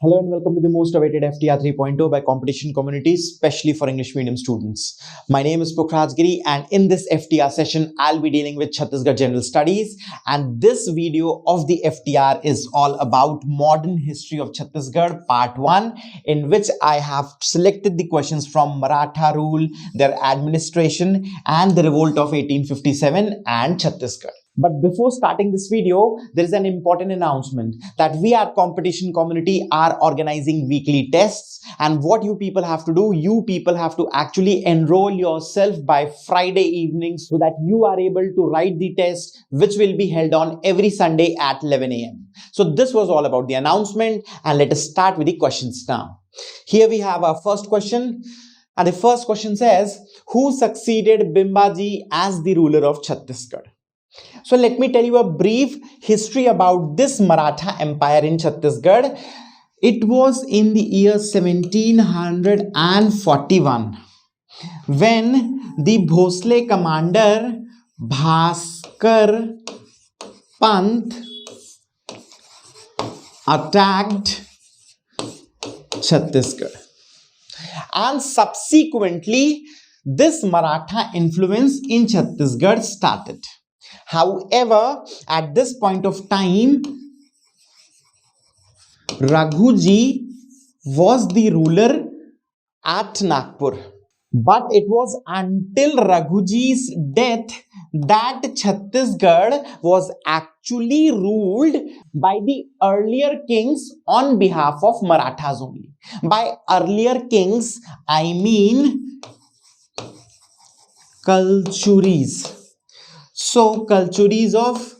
Hello and welcome to the most awaited FTR 3.0 by competition community, especially for English medium students. My name is Pukhraj Giri, and in this FTR session, I'll be dealing with Chhattisgarh General Studies. And this video of the FTR is all about modern history of Chhattisgarh, part 1, in which I have selected the questions from Maratha rule, their administration, and the revolt of 1857 and Chhattisgarh. But before starting this video, there is an important announcement that we at Competition Community are organizing weekly tests. And what you people have to do, you people have to actually enroll yourself by Friday evening so that you are able to write the test, which will be held on every Sunday at 11 a.m. So this was all about the announcement, and let us start with the questions now. Here we have our first question. And the first question says, who succeeded Bimbaji as the ruler of Chhattisgarh? So let me tell you a brief history about this Maratha Empire in Chhattisgarh. It was in the year 1741 when the Bhosle commander Bhaskar Pant attacked Chhattisgarh. And subsequently, this Maratha influence in Chhattisgarh started. However, at this point of time, Raghuji was the ruler at Nagpur. But it was until Raghuji's death that Chhattisgarh was actually ruled by the earlier kings on behalf of Marathas only. By earlier kings, I mean Kalchuris. So, Kalchuris of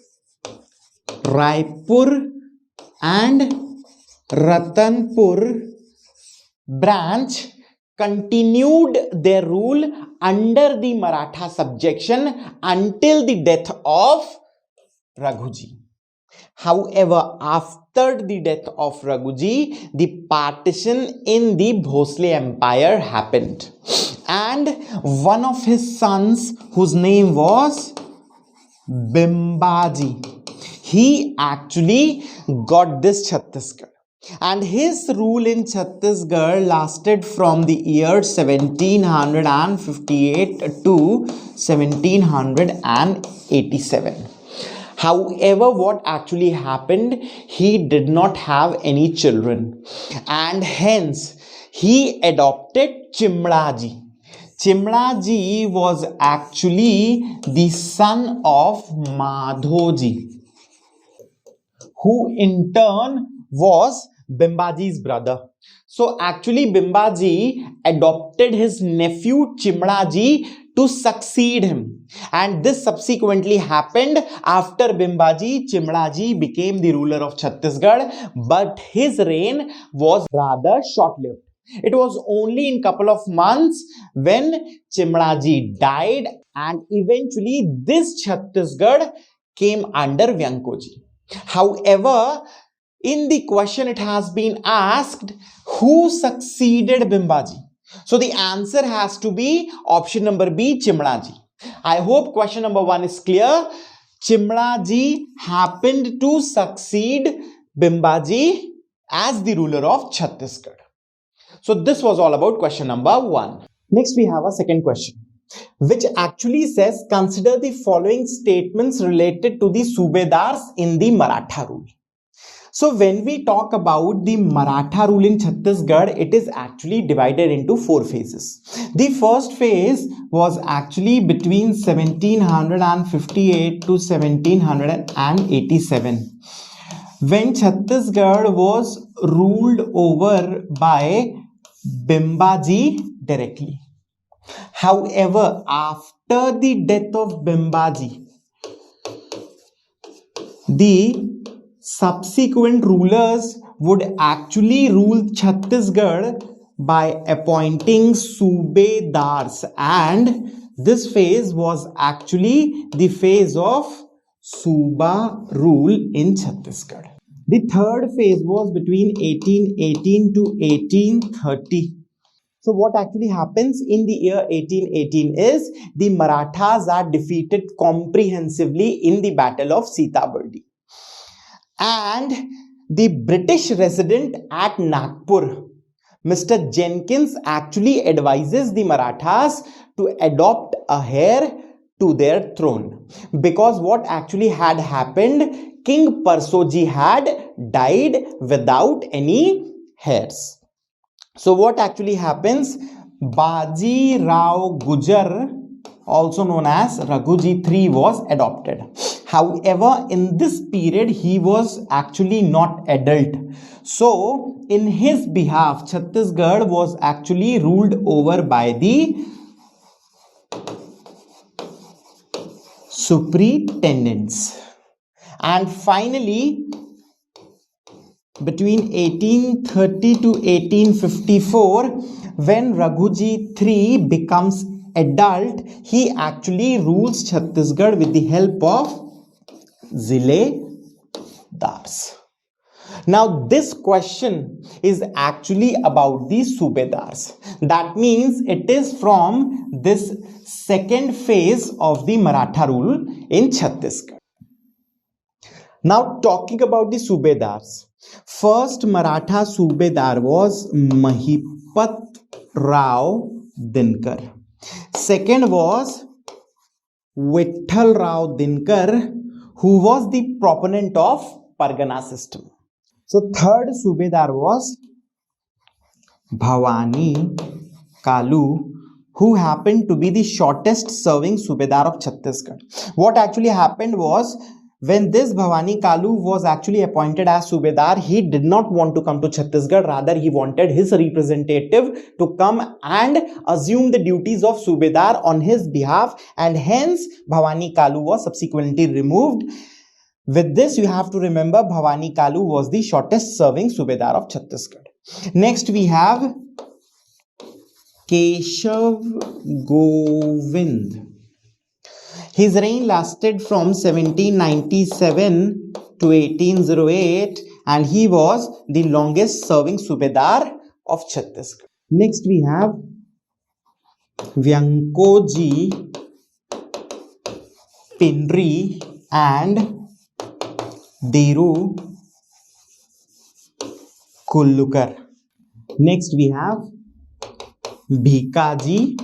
Raipur and Ratanpur branch continued their rule under the Maratha subjection until the death of Raghuji. However, after the death of Raghuji, the partition in the Bhosle Empire happened. And one of his sons, whose name was Bimbaji, he actually got this Chhattisgarh, and his rule in Chhattisgarh lasted from the year 1758 to 1787. However, what actually happened, he did not have any children, and hence he adopted Chimlaji. Chimlaji was actually the son of Madhoji, who in turn was Bimbaji's brother. So actually Bimbaji adopted his nephew Chimlaji to succeed him, and this subsequently happened after Bimbaji. Chimlaji became the ruler of Chhattisgarh, but his reign was rather short-lived. It was only in couple of months when Chimlaji died, and eventually this Chhattisgarh came under Vyankoji. However, in the question it has been asked, who succeeded Bimbaji? So the answer has to be option number B, Chimlaji. I hope question number 1 is clear. Chimlaji happened to succeed Bimbaji as the ruler of Chhattisgarh. So this was all about question number 1. Next we have a second question, which actually says, consider the following statements related to the Subedars in the Maratha rule. So when we talk about the Maratha rule in Chhattisgarh, it is actually divided into 4 phases. The first phase was actually between 1758 to 1787, when Chhattisgarh was ruled over by Bimbaji directly. However, after the death of Bimbaji, the subsequent rulers would actually rule Chhattisgarh by appointing Subedars, and this phase was actually the phase of Suba rule in Chhattisgarh. The third phase was between 1818 to 1830. So what actually happens in the year 1818 is the Marathas are defeated comprehensively in the Battle of Sitabardi. And The British resident at Nagpur, Mr. Jenkins, actually advises the Marathas to adopt a heir to their throne, because what actually had happened, King Parsoji had died without any heirs. So what actually happens, Baji Rao Gujar, also known as Raghuji III, was adopted. However, in this period he was actually not adult, so in his behalf Chhattisgarh was actually ruled over by the superintendents. And finally, between 1830 to 1854, when Raghuji III becomes adult, he actually rules Chhattisgarh with the help of Ziledars. Now this question is actually about the Subedars. That means it is from this second phase of the Maratha rule in Chhattisgarh. Now talking about the Subedars. First Maratha Subedar was Mahipat Rao Dinkar. Second was Vitthal Rao Dinkar, who was the proponent of Pargana system. So third Subedar was Bhavani Kalu, who happened to be the shortest serving Subedar of Chhattisgarh. What actually happened was, when this Bhavani Kalu was actually appointed as Subedar, he did not want to come to Chhattisgarh. Rather, he wanted his representative to come and assume the duties of Subedar on his behalf, and hence Bhavani Kalu was subsequently removed. With this, you have to remember Bhavani Kalu was the shortest serving Subedar of Chhattisgarh. Next, we have Keshav Govind. His reign lasted from 1797 to 1808, and he was the longest serving Subedar of Chhattisgarh. Next, we have Vyankoji Pinri and Deru Kullukar. Next, we have Bhikaji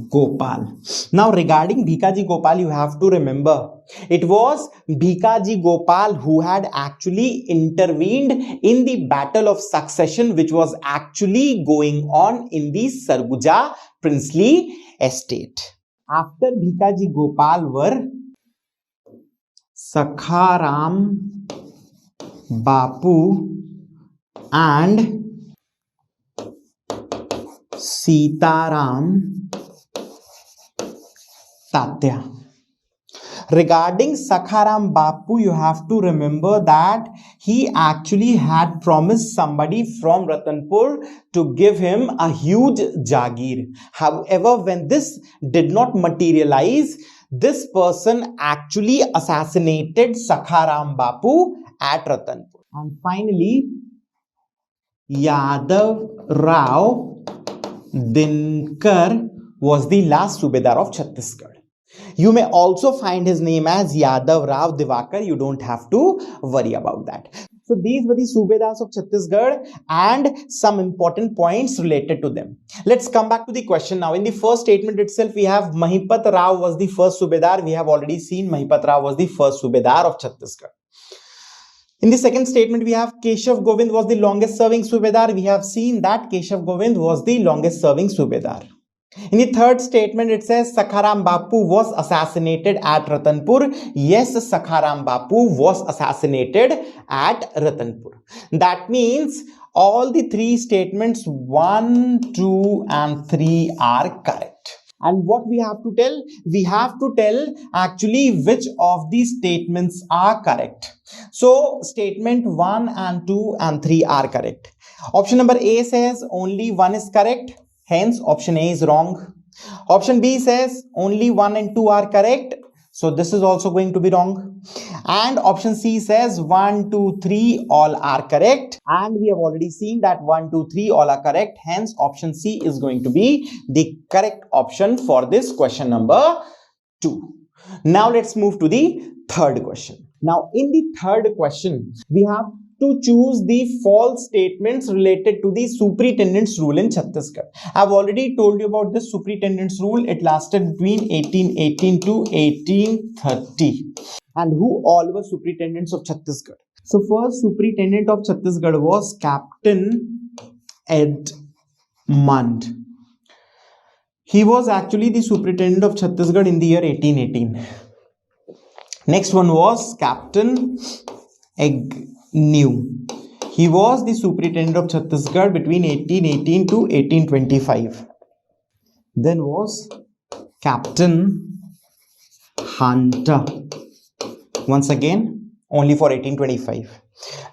Gopal. Now regarding Bhikaji Gopal, you have to remember it was Bhikaji Gopal who had actually intervened in the battle of succession, which was actually going on in the Sarguja princely estate. After Bhikaji Gopal were Sakharam Bapu and Sitaram Tatya. Regarding Sakharam Bapu, you have to remember that he actually had promised somebody from Ratanpur to give him a huge Jagir. However, when this did not materialize, this person actually assassinated Sakharam Bapu at Ratanpur. And finally, Yadav Rao Dinkar was the last Subedar of Chhattisgarh. You may also find his name as Yadav Rao Divakar. You don't have to worry about that. So these were the Subedars of Chhattisgarh and some important points related to them. Let's come back to the question now. In the first statement itself, we have Mahipat Rao was the first Subedar. We have already seen Mahipat Rao was the first Subedar of Chhattisgarh. In the second statement, we have Keshav Govind was the longest serving Subedar. We have seen that Keshav Govind was the longest serving Subedar. In the third statement, it says Sakharam Bapu was assassinated at Ratanpur. Yes, Sakharam Bapu was assassinated at Ratanpur. That means all the three statements 1, 2 and 3 are correct. And what we have to tell? We have to tell actually which of these statements are correct. So statement 1 and 2 and 3 are correct. Option number A says only 1 is correct. Hence, option A is wrong. Option B says only 1 and 2 are correct. So this is also going to be wrong. And option C says 1, 2, 3 all are correct. And we have already seen that 1, 2, 3 all are correct. Hence, option C is going to be the correct option for this question number 2. Now let's move to the third question. Now in the third question, we have to choose the false statements related to the superintendent's rule in Chhattisgarh. I've already told you about this superintendent's rule. It lasted between 1818 to 1830. And who all were superintendents of Chhattisgarh? So first superintendent of Chhattisgarh was Captain Edmund. He was actually the superintendent of Chhattisgarh in the year 1818. Next one was Captain Agnew. He was the superintendent of Chhattisgarh between 1818 to 1825. Then was Captain Hunter. Once again, only for 1825.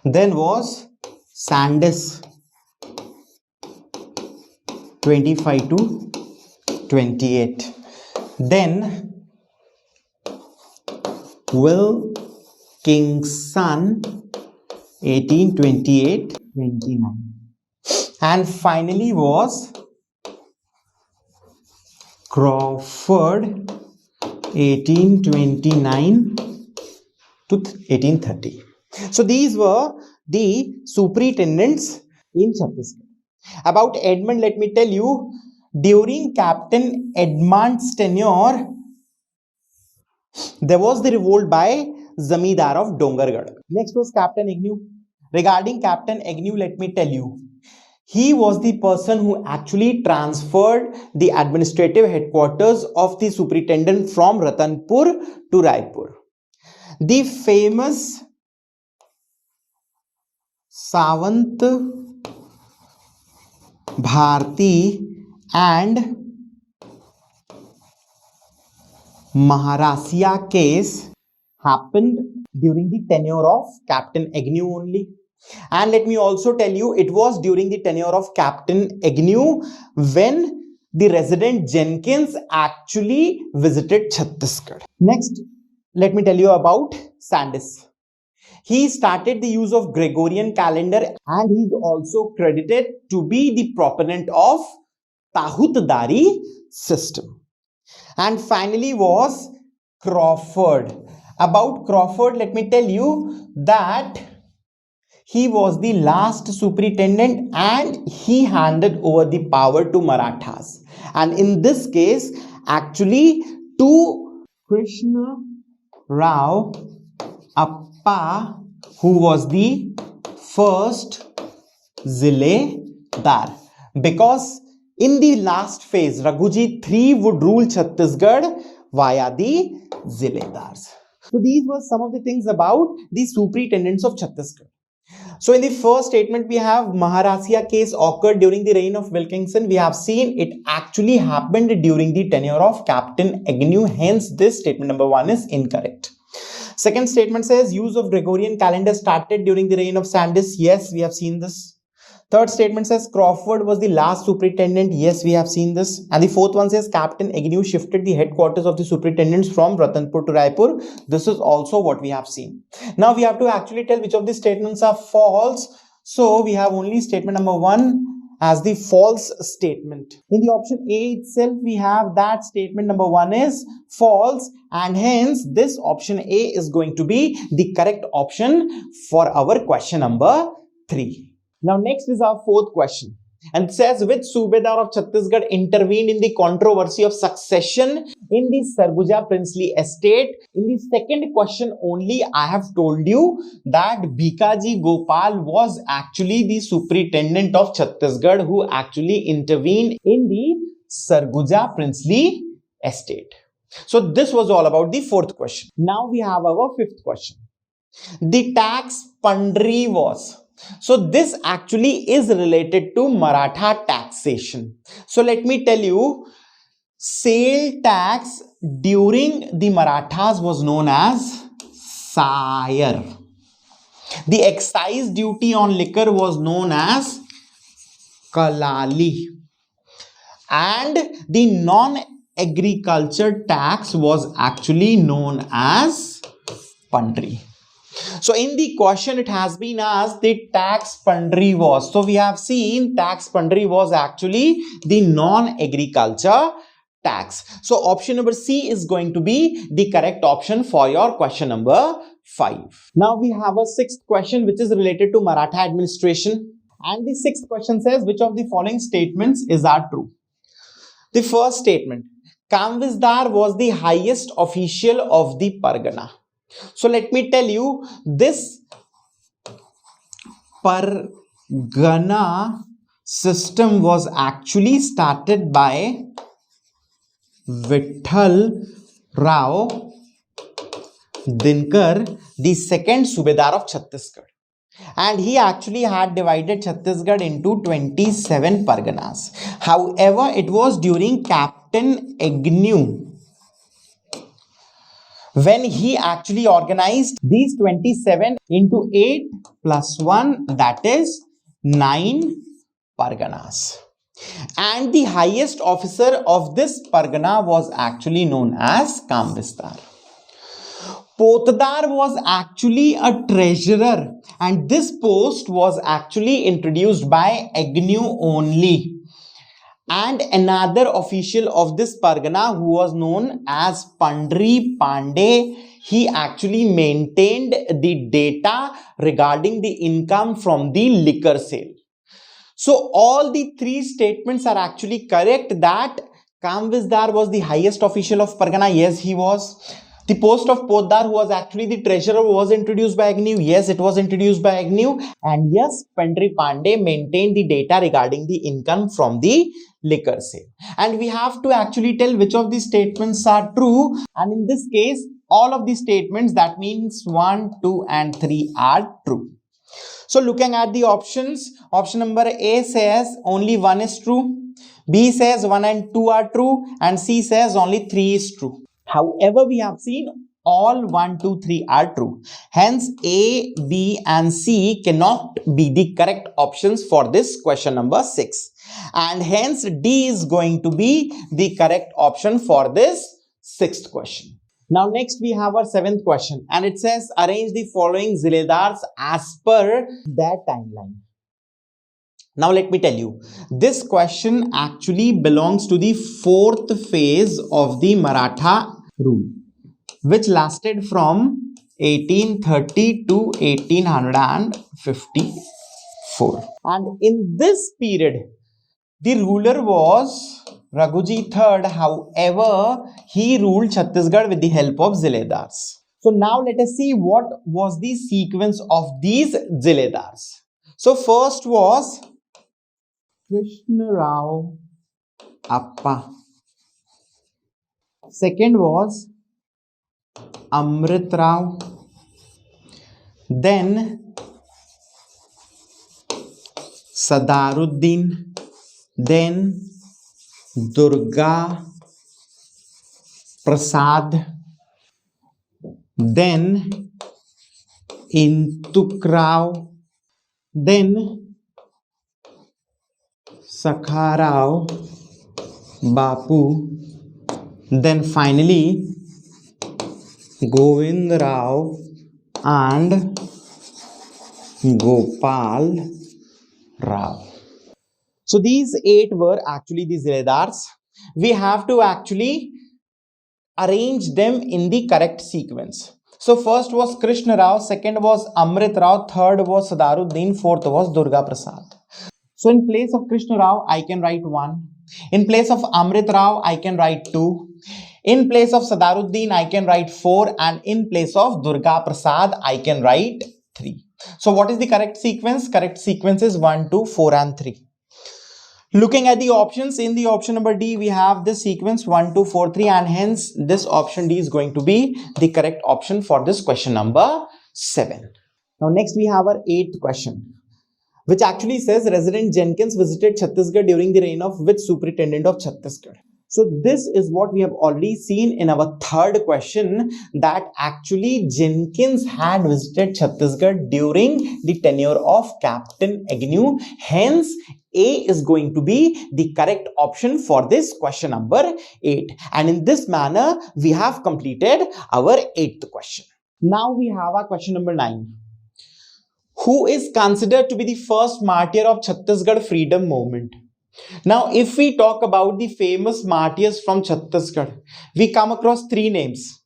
Then was Sandys, 25 to 28. Then Wilkinson, 1828-29. And finally was Crawford, 1829 to 1830. So these were the superintendents in Chhattisgarh. About Edmund, let me tell you, during Captain Edmund's tenure, there was the revolt by Zamindar of Dongargarh. Next was Captain Agnew. Regarding Captain Agnew, let me tell you, he was the person who actually transferred the administrative headquarters of the superintendent from Ratanpur to Raipur. The famous Savant Bharti and Maharasia case happened during the tenure of Captain Agnew only. And let me also tell you, it was during the tenure of Captain Agnew when the resident Jenkins actually visited Chhattisgarh. Next, let me tell you about Sandys. He started the use of Gregorian calendar and he's also credited to be the proponent of Tahutdari system. And finally was Crawford. About Crawford, let me tell you that he was the last superintendent and he handed over the power to Marathas. And in this case, actually, to Krishna Rao Appa, who was the first Ziledar. Because in the last phase, Raghuji III would rule Chhattisgarh via the Ziledars. So these were some of the things about the superintendents of Chhattisgarh. So in the first statement, we have Maharasia case occurred during the reign of Wilkinson. We have seen it actually happened during the tenure of Captain Agnew. Hence, this statement number 1 is incorrect. Second statement says use of Gregorian calendar started during the reign of Sandys. Yes, we have seen this. Third statement says Crawford was the last superintendent. Yes, we have seen this. And the fourth one says Captain Agnew shifted the headquarters of the superintendents from Ratanpur to Raipur. This is also what we have seen. Now we have to actually tell which of these statements are false. So we have only statement number 1 as the false statement. In the option A itself, we have that statement number 1 is false, and hence this option A is going to be the correct option for our question number 3. Now next is our fourth question, and it says which Subedar of Chhattisgarh intervened in the controversy of succession in the Sarguja princely estate. In the second question only, I have told you that Bhikaji Gopal was actually the superintendent of Chhattisgarh who actually intervened in the Sarguja princely estate. So this was all about the fourth question. Now we have our fifth question. The tax Pandri was. So this actually is related to Maratha taxation. So let me tell you, sale tax during the Marathas was known as Sire. The excise duty on liquor was known as Kalali. And the non-agriculture tax was actually known as Pandri. So in the question, it has been asked the tax Pandri was. So we have seen tax Pandri was actually the non-agriculture tax. So option number C is going to be the correct option for your question number 5. Now we have a sixth question which is related to Maratha administration. And the sixth question says, which of the following statements are true? The first statement, Kamvisdar was the highest official of the Pargana. So let me tell you, this Pargana system was actually started by Vitthal Rao Dinkar, the second Subedar of Chhattisgarh. And he actually had divided Chhattisgarh into 27 Parganas. However, it was during Captain Agnew when he actually organized these 27 into 8 plus 1, that is 9 Parganas. And the highest officer of this Pargana was actually known as Kamvisdar. Potdar was actually a treasurer, and this post was actually introduced by Agnew only. And another official of this Pargana, who was known as Pandri Pandey, he actually maintained the data regarding the income from the liquor sale. So all the three statements are actually correct, that Kamvisdar was the highest official of Pargana. Yes, he was. The post of Potdar, who was actually the treasurer, was introduced by Agnew. Yes, it was introduced by Agnew. And yes, Pandri Pandey maintained the data regarding the income from the liquor sale. And we have to actually tell which of these statements are true. And in this case, all of these statements, that means 1, 2 and 3 are true. So looking at the options, option number A says only 1 is true. B says 1 and 2 are true. And C says only 3 is true. However, we have seen all 1, 2, 3 are true. Hence, A, B and C cannot be the correct options for this question number 6. And hence, D is going to be the correct option for this 6th question. Now, next we have our 7th question. And it says, arrange the following Ziledars as per their timeline. Now, let me tell you, this question actually belongs to the 4th phase of the Maratha rule, which lasted from 1830 to 1854. And in this period, the ruler was Raghuji III. However, he ruled Chhattisgarh with the help of Ziledars. So now let us see what was the sequence of these Ziledars. So first was Krishna Rao Appa. Second was Amrit Rao. Then Sadaruddin. Then Durga Prasad. Then Intuk Rao. Then Sakha Rao Bapu. Then finally Govind Rao and Gopal Rao. So these 8 were actually the Ziledars. We have to actually arrange them in the correct sequence. So first was Krishna Rao, second was Amrit Rao, third was Sadaruddin, fourth was Durga Prasad. So in place of Krishna Rao, I can write 1. In place of Amrit Rao, I can write 2. In place of Sadaruddin, I can write 4. And in place of Durga Prasad, I can write 3. So what is the correct sequence? Correct sequence is 1, 2, 4 and 3. Looking at the options, in the option number D, we have this sequence 1, 2, 4, 3, and hence this option D is going to be the correct option for this question number 7. Now next we have our 8th question, which actually says Resident Jenkins visited Chhattisgarh during the reign of which superintendent of Chhattisgarh? So this is what we have already seen in our 3rd question, that actually Jenkins had visited Chhattisgarh during the tenure of Captain Agnew. Hence, A is going to be the correct option for this question number 8. And in this manner, we have completed our 8th question. Now we have our question number 9. Who is considered to be the first martyr of Chhattisgarh freedom movement? Now, if we talk about the famous martyrs from Chhattisgarh, we come across 3 names.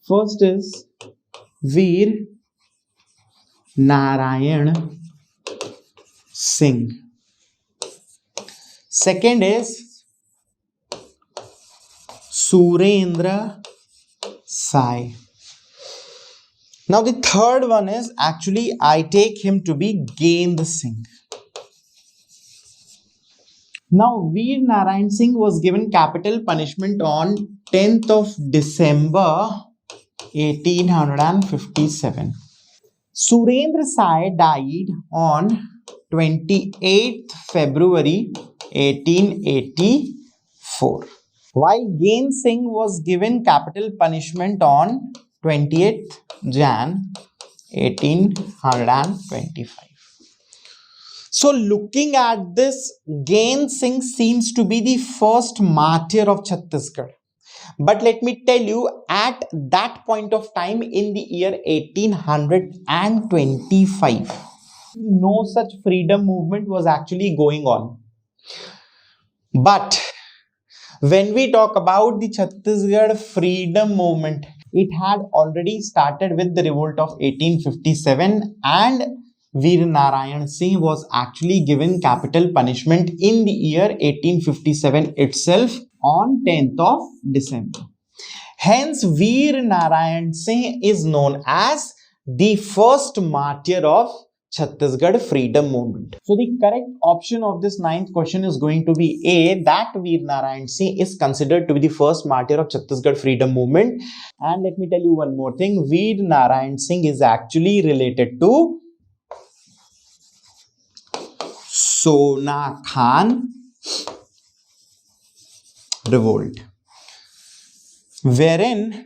First is Veer Narayan Singh. Second is Surendra Sai. Now the third one is actually I take him to be Gend Singh. Now Veer Narayan Singh was given capital punishment on 10th of December 1857. Surendra Sai died on 28th February 1884, while Gend Singh was given capital punishment on 20th Jan 1825. So looking at this, Gend Singh seems to be the first martyr of Chhattisgarh. But let me tell you, at that point of time in the year 1825, no such freedom movement was actually going on. But when we talk about the Chhattisgarh freedom movement, it had already started with the revolt of 1857, and Veer Narayan Singh was actually given capital punishment in the year 1857 itself on 10th of December. Hence, Veer Narayan Singh is known as the first martyr of Chhattisgarh freedom movement. So the correct option of this ninth question is going to be A, that Veer Narayan Singh is considered to be the first martyr of Chhattisgarh freedom movement. And let me tell you one more thing, Veer Narayan Singh is actually related to Sona Khan revolt, wherein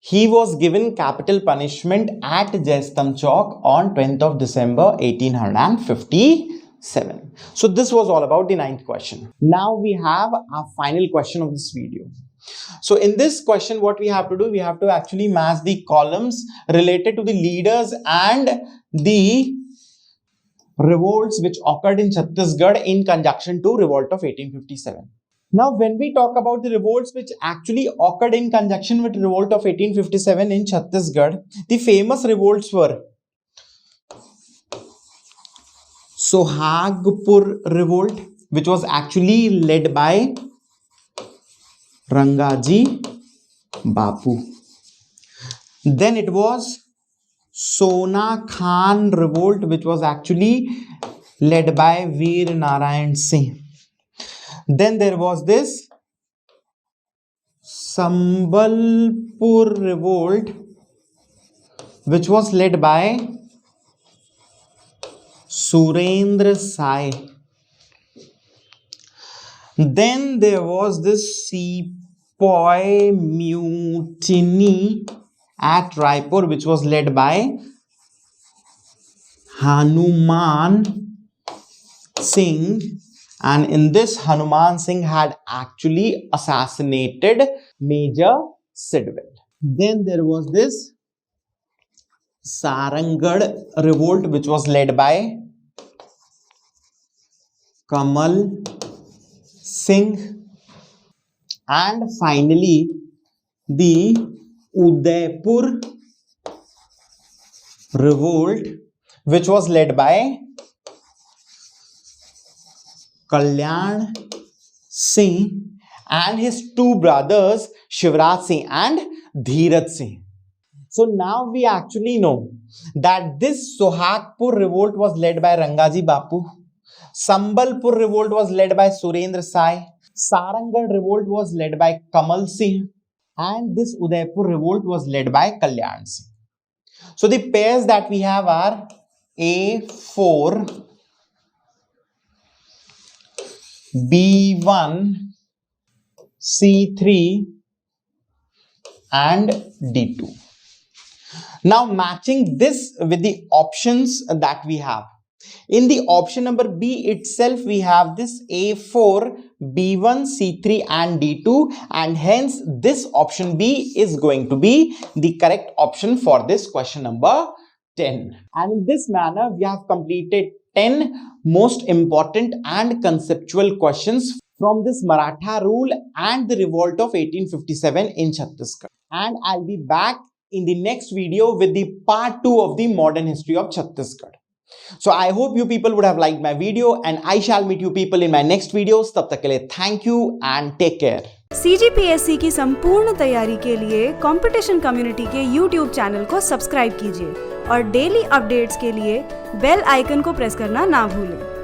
he was given capital punishment at Jaistam Chowk on 20th of December 1857. So this was all about the ninth question. Now we have our final question of this video. So in this question, what we have to do, we have to actually match the columns related to the leaders and the revolts which occurred in Chhattisgarh in conjunction to revolt of 1857. Now, when we talk about the revolts which actually occurred in conjunction with revolt of 1857 in Chhattisgarh, the famous revolts were Sohagpur revolt, which was actually led by Rangaji Bapu. Then it was Sona Khan revolt, which was actually led by Veer Narayan Singh. Then there was this Sambalpur revolt, which was led by Surendra Sai. Then there was this Sepoy mutiny at Raipur, which was led by Hanuman Singh. And in this, Hanuman Singh had actually assassinated Major Sidwell. Then there was this Sarangarh revolt, which was led by Kamal Singh. And finally, the Udaipur revolt, which was led by Kalyan Singh and his two brothers Shivraj Singh and Dheeraj Singh. So now we actually know that this Sohagpur revolt was led by Rangaji Bapu, Sambalpur revolt was led by Surendra Sai, Sarangarh revolt was led by Kamal Singh, and this Udaipur revolt was led by Kalyan Singh. So the pairs that we have are A4, B1, C3 and D2. Now matching this with the options that we have. In the option number B itself, we have this A4, B1, C3 and D2, and hence this option B is going to be the correct option for this question number 10. And in this manner, we have completed 10 most important and conceptual questions from this Maratha rule and the revolt of 1857 in Chhattisgarh. And I'll be back in the next video with the part 2 of the modern history of Chhattisgarh. So I hope you people would have liked my video, and I shall meet you people in my next videos. तब तक के लिए thank you and take care. CGPSC की संपूर्ण तैयारी के लिए competition community के YouTube चैनल को सब्सक्राइब कीजिए और डेली अपडेट्स के लिए बेल आइकन को प्रेस करना ना भूलें।